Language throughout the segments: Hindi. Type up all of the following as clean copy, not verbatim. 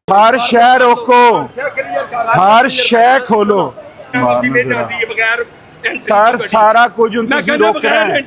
हर शह रोको, हर शह खोलो। सर सारा कुछ रोकना है,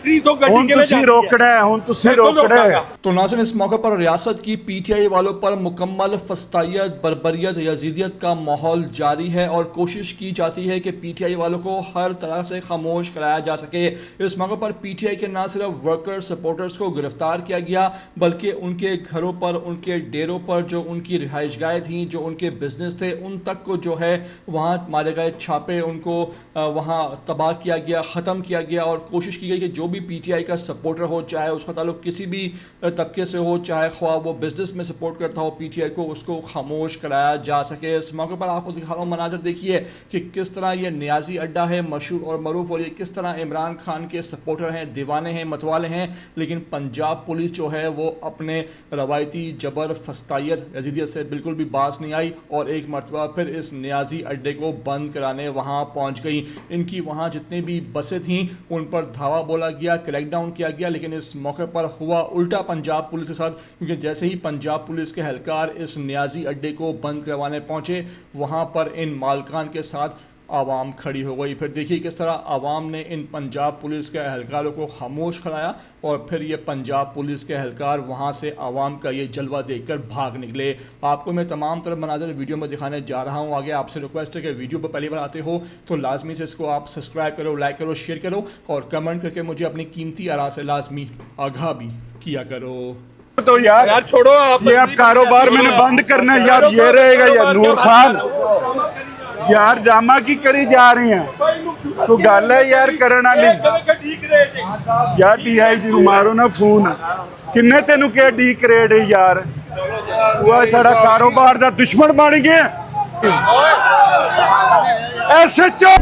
रोकना है। तो नाज़रीन, इस मौके पर रियासत की पीटीआई वालों पर मुकम्मल फस्तायत, बर्बरियत, यजीदियत का माहौल जारी है और कोशिश की जाती है कि पीटीआई वालों को हर तरह से खामोश कराया जा सके। इस मौके पर पीटीआई के न सिर्फ वर्कर सपोर्टर्स को गिरफ्तार किया गया, बल्कि उनके घरों पर, उनके डेरों पर जो उनकी रिहाइशगाहें थी, जो उनके बिजनेस थे, उन तक को जो है वहाँ मारे गए छापे, उनको वहाँ तबाह किया गया, ख़त्म किया गया। और कोशिश की गई कि जो भी पीटीआई का सपोर्टर हो, चाहे उसका ताल्लुक किसी भी तबके से हो, चाहे ख्वाह वो बिजनेस में सपोर्ट करता हो पीटीआई को, उसको खामोश कराया जा सके। इस मौके पर आपको दिखा रहा हूँ मनाजर, देखिए कि किस तरह ये न्याजी अड्डा है, मशहूर और मरूफ, और ये किस तरह इमरान खान के सपोर्टर हैं, दीवाने हैं, मतवाले हैं। लेकिन पंजाब पुलिस जो है वो अपने रवायती जबर, फस्तायत, यजीदियत से बिल्कुल भी बाज नहीं आई और एक मरतबा फिर इस न्याजी अड्डे को बंद कराने वहाँ पहुँच गई। इनकी वहाँ जितनी भी बसें थीं उन पर धावा बोला गया, क्रैकडाउन किया गया। लेकिन इस मौके पर हुआ उल्टा पंजाब पुलिस के साथ, क्योंकि जैसे ही पंजाब पुलिस के एहलकार इस न्याजी अड्डे को बंद करवाने पहुंचे, वहां पर इन मालकान के साथ आवाम खड़ी हो गई। फिर देखिए किस तरह आवाम ने इन पंजाब पुलिस के एहलकारों को खामोश कराया और फिर ये पंजाब पुलिस के एहलकार वहाँ से आवाम का ये जलवा देखकर भाग निकले। आपको मैं तमाम तरह मनाज़र वीडियो में दिखाने जा रहा हूँ। आगे आपसे रिक्वेस्ट है कि वीडियो पर पहली बार आते हो तो लाजमी से इसको आप सब्सक्राइब करो, लाइक करो, शेयर करो और कमेंट करके मुझे अपनी कीमती आरा से लाजमी आगाह भी किया करो। तो यार छोड़ो आप, ये अब कारोबार मैंने बंद करना है यार। ये रहेगा यार नूर खान, यार ड्रामा की करी जा रही हैं तो गल है यार करन वाली। यार DIG नूं मारो ना फोन, किन्ने तेनू क्या डी करेड है यार, तू आ साडा कारोबार दा दुश्मन बन गया। SHO